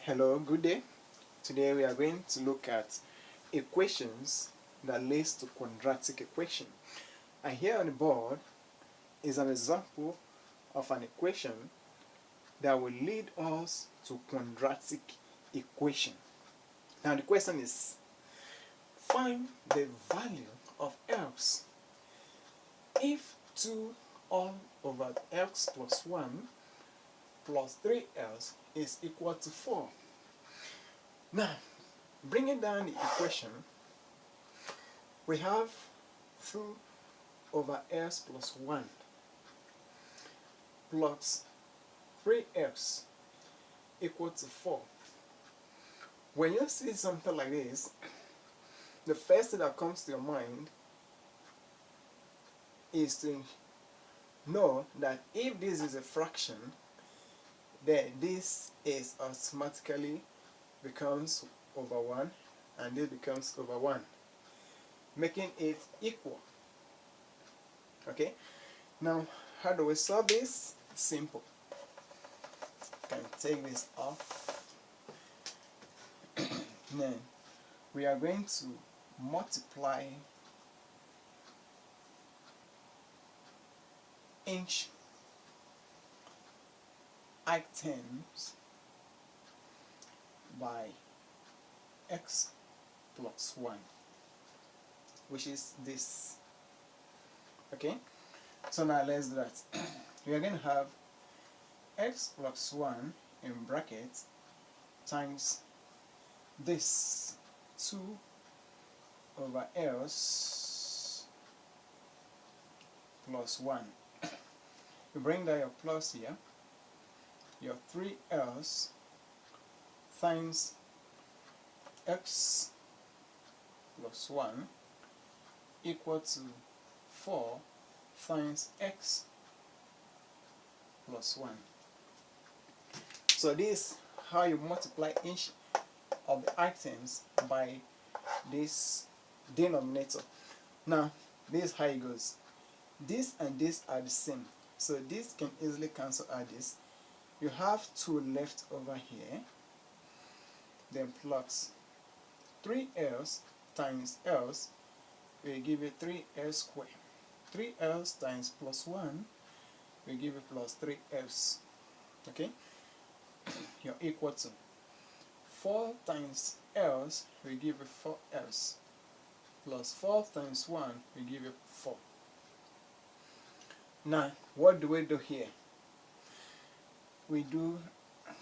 Hello, good day. Today we are going to look at equations that leads to quadratic equation. And here on the board is an example of an equation that will lead us to quadratic equation. Now the question is, find the value of x if 2 all over x plus 1 plus 3x is equal to 4. Now, bringing down the equation, we have 2 over x plus 1 plus 3x equal to 4. When you see something like this, the first thing that comes to your mind is to know that if this is a fraction, then this is automatically becomes over 1 and this becomes over 1, making it equal. Okay, now how do we solve this? Simple. Can take this off. Then we are going to multiply each items by x plus 1, which is this. Okay, so now let's do that. We are going to have x plus 1 in brackets times this 2 over x plus 1. You bring down your plus here, your 3x times x plus 1 equal to 4 times x plus 1. So this is how you multiply each of the items by this denominator. Now this is how it goes. This and this are the same, so this can easily cancel out this. You have 2 left over here, then plus 3x times else will give you 3x squared. 3x times plus 1 will give you plus 3x. Okay, you're equal to 4 times else will give you 4x plus 4 times 1 will give you 4. Now what do we do here? We do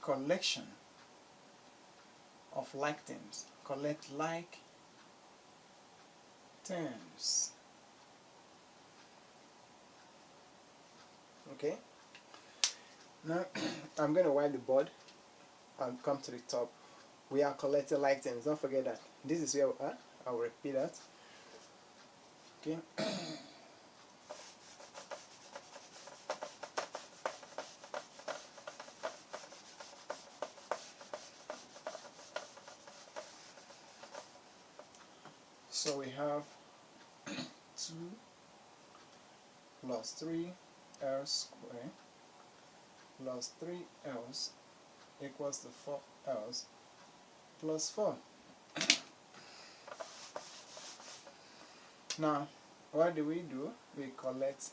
collection of like terms. Collect like terms. Okay, now I'm going to wipe the board and come to the top. We are collecting like terms. Don't forget that. This is where we are. I will repeat that. Okay. So we have 2 plus 3l squared plus 3l equals to 4l plus 4. Now what do? We collect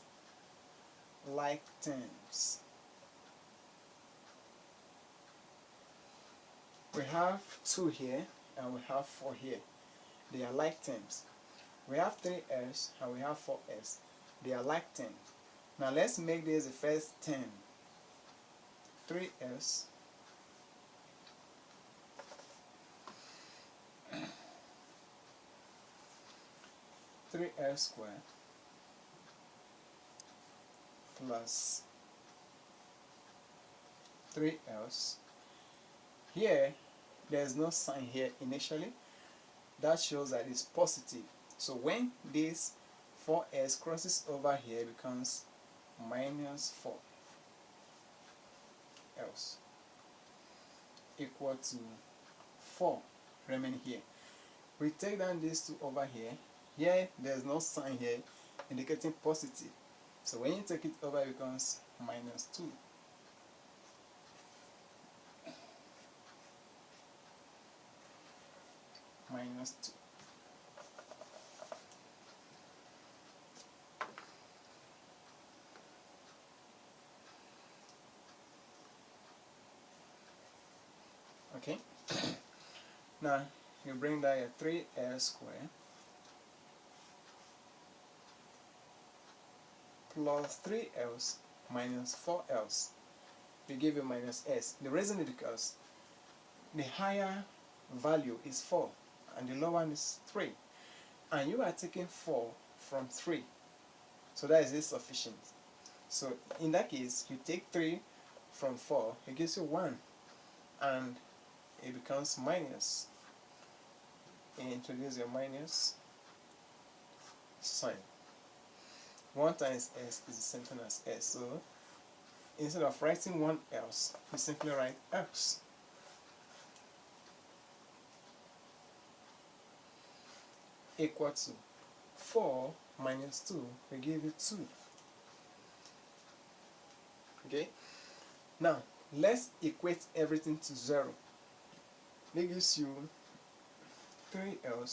like terms. We have 2 here and we have 4 here. They are like terms. We have 3s and we have 4s. They are like terms. Now let's make this the first term. 3s squared plus 3s. Here there's no sign here initially. That shows that it's positive. So when this 4s crosses over here, it becomes minus 4 else equal to 4 remaining here. We take down these 2 over here. Here there's no sign here indicating positive. So when you take it over, it becomes minus 2. minus 2. Okay, now you bring down your 3l squared plus 3l's minus 4l's will give you minus s. The reason is because the higher value is 4 and the lower one is 3, and you are taking 4 from 3, so that is insufficient. So in that case, you take 3 from 4, it gives you 1, and it becomes minus. You introduce your minus sign. 1 times s is the same thing as s, so instead of writing 1 else, you simply write else. Equal to 4 minus 2 will give you 2. Okay, now let's equate everything to 0. That gives you 3l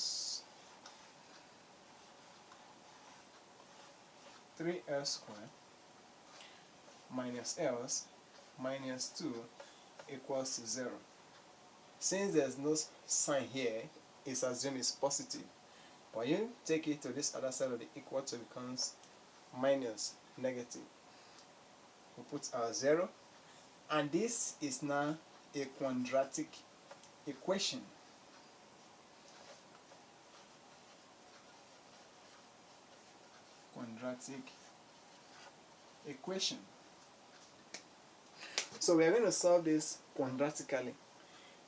squared minus l's minus 2 equals to 0. Since there's no sign here, it's assumed it's positive. When you take it to this other side of the equal to, becomes minus negative. We put our 0, and this is now a quadratic equation. Quadratic equation. So we are going to solve this quadratically.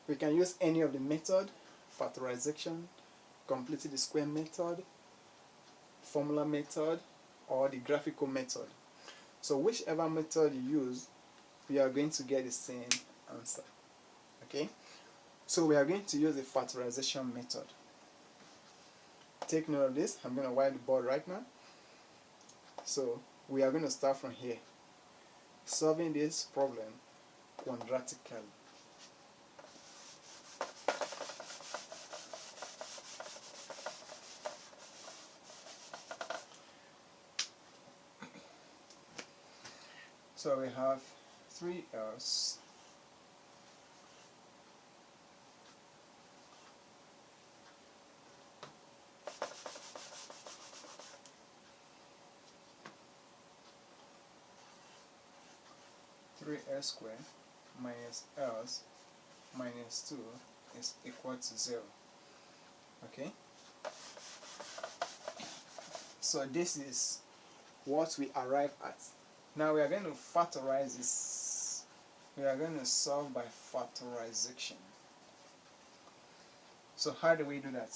We can use any of the method: factorization, completing the square method, formula method, or the graphical method. So whichever method you use, we are going to get the same answer. Okay, so we are going to use the factorization method. Take note of this. I'm going to white the board right now. So we are going to start from here, solving this problem quadratically. So we have 3l's squared minus l's minus 2 is equal to 0. Okay, so this is what we arrive at. Now we are going to factorize this. We are going to solve by factorization. So how do we do that?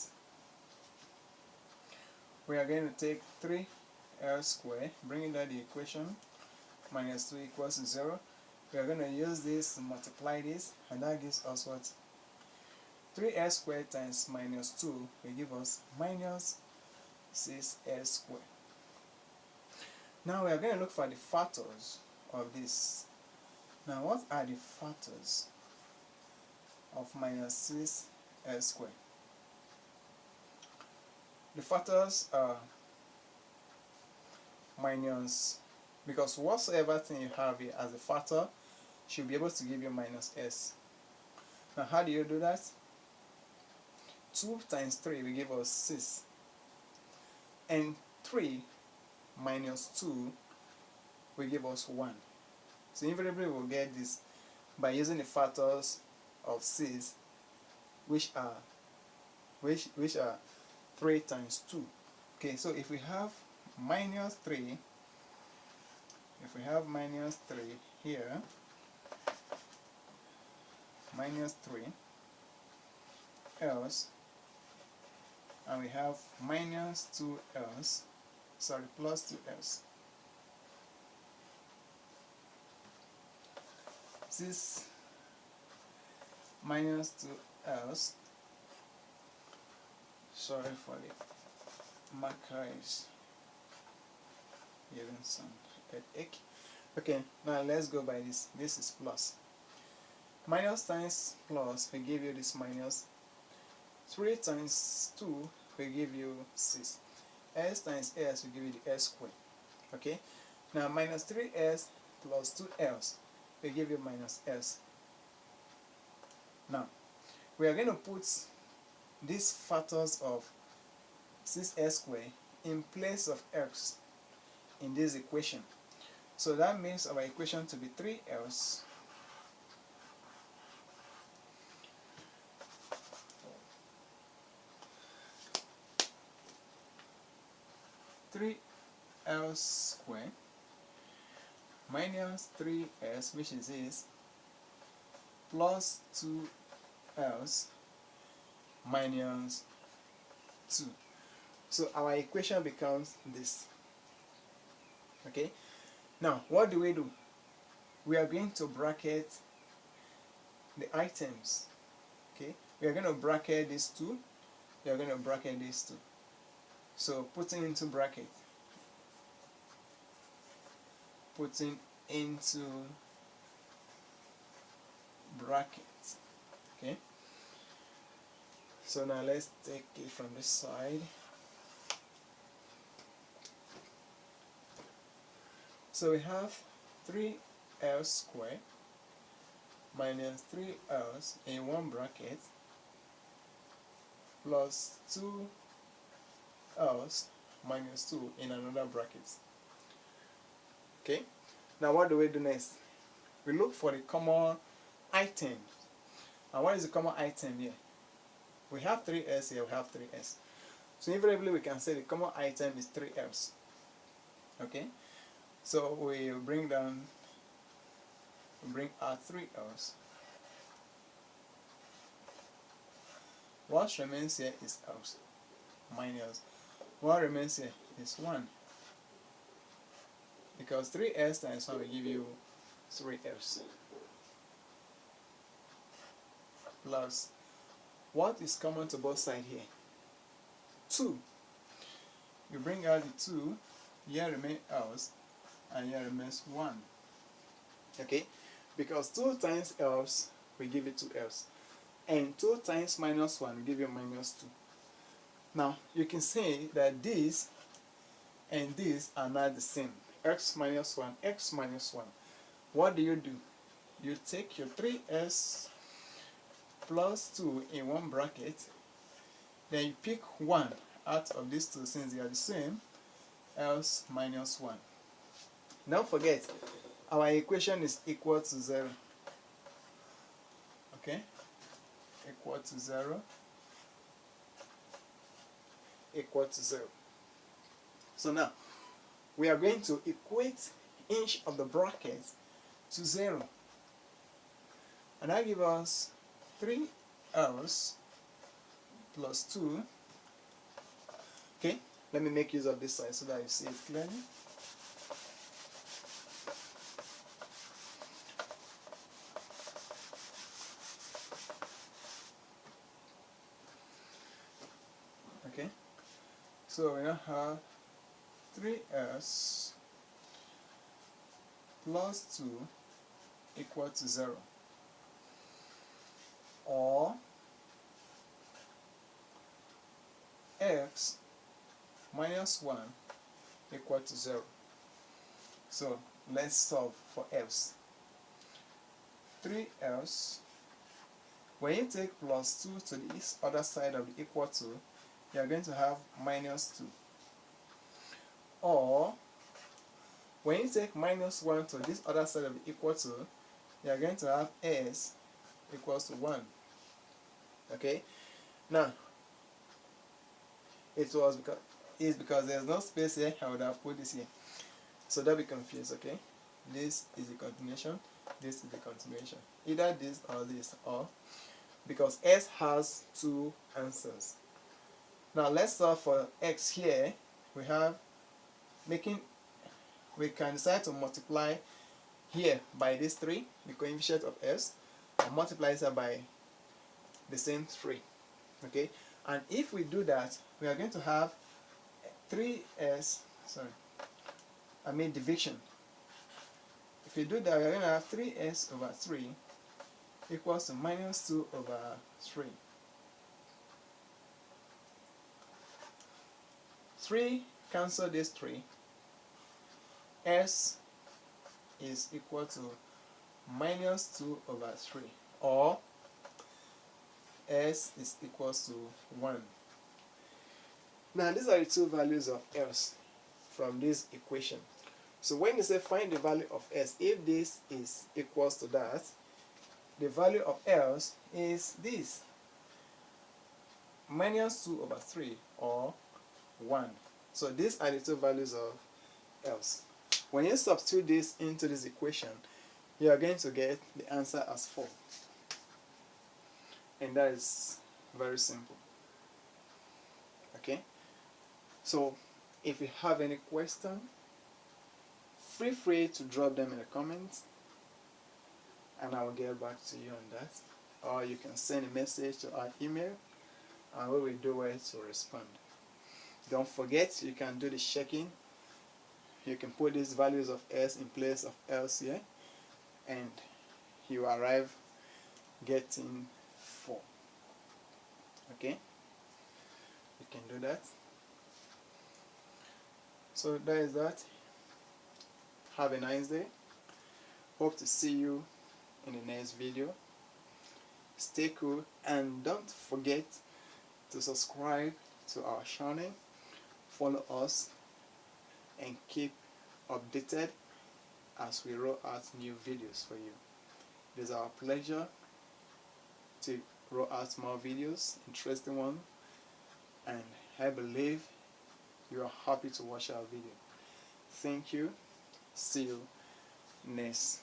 We are going to take 3l squared, bringing down the equation, minus 2 equals to 0. We are going to use this to multiply this, and that gives us what? 3l squared times minus 2 will give us minus 6l squared. Now we are going to look for the factors of this. Now what are the factors of minus 6l squared? The factors are minus, because whatsoever thing you have here as a factor should be able to give you minus s. Now how do you do that? 2 times 3 will give us 6, and 3 minus 2 will give us 1. So invariably we'll get this by using the factors of 6, which are 3 times 2. Okay, so if we have minus 3, here, minus 3 else, and we have minus 2 else, sorry, plus 2 else. This minus 2 else, sorry for the marker is giving some headache. Okay, now let's go by this. This is plus. Minus times plus will give you this minus. 3 times 2 will give you 6. S times S will give you the S squared. Okay? Now minus 3S plus 2S will give you minus S. Now, we are going to put these factors of 6S squared in place of X in this equation. So that makes our equation to be 3S squared minus 3S, which is this, plus 2S minus 2. So our equation becomes this. Okay? Now, what do? We are going to bracket the items. Okay? We are going to bracket these two. We are going to bracket these two. So putting into bracket. Putting into brackets. Okay? So now let's take it from this side. So we have 3L squared minus 3L in one bracket plus 2L minus 2 in another bracket. Okay? Now what do we do next? We look for the common item. And what is the common item here? We have 3S here, we have 3S. So invariably we can say the common item is 3L. Okay? So we bring out 3L. What remains here is L minus what remains here is 1. Because 3S times 1 will give you 3L. Plus what is common to both sides here? 2. You bring out the 2, here remains L's, and here remains 1. Okay? Because 2 times L's will give you 2L's. And 2 times minus 1 will give you minus 2. Now, you can say that this and this are not the same. X minus 1, X minus 1. What do? You take your 3S plus 2 in one bracket, then you pick 1 out of these two since they are the same, else minus 1. Don't forget, our equation is equal to 0. Okay? Equal to 0. Equal to 0. So now, we are going to equate each of the brackets to 0. And that gives us 3L's plus 2. Okay, let me make use of this side so that you see it clearly. Okay, so we now have 3S plus 2 equal to 0. Or X minus 1 equal to 0. So let's solve for F's. 3F's. When you take plus 2 to this other side of the equal to, you are going to have minus 2. Or when you take minus 1 to this other side of the equal to, you are going to have S equals to 1. Okay? Now, it's because there's no space here, I would have put this here. So don't be confused, okay? This is the continuation, this is the continuation. Either this, or because S has 2 answers. Now let's solve for X here. We can decide to multiply here by this 3, the coefficient of S, and multiply it by the same 3. Okay? And if we do that, we are going to have 3S, division. If we do that, we are going to have 3S over 3 equals to minus 2 over 3. 3 cancel this 3. S is equal to minus 2 over 3, or S is equal to 1. Now these are the two values of S from this equation. So when you say find the value of S, if this is equals to that, the value of S is this, minus 2 over 3, or 1. So these are the two values of S. When you substitute this into this equation, you are going to get the answer as 4. And that is very simple. Okay? So if you have any question, feel free to drop them in the comments and I will get back to you on that. Or you can send a message to our email and we will do it to respond. Don't forget, you can do the checking. You can put these values of S in place of else here and you arrive getting 4. Okay? You can do that. So that is that. Have a nice day. Hope to see you in the next video. Stay cool and don't forget to subscribe to our channel, follow us and keep updated as we roll out new videos for you. It is our pleasure to roll out more videos, interesting ones, and I believe you are happy to watch our video. Thank you. See you next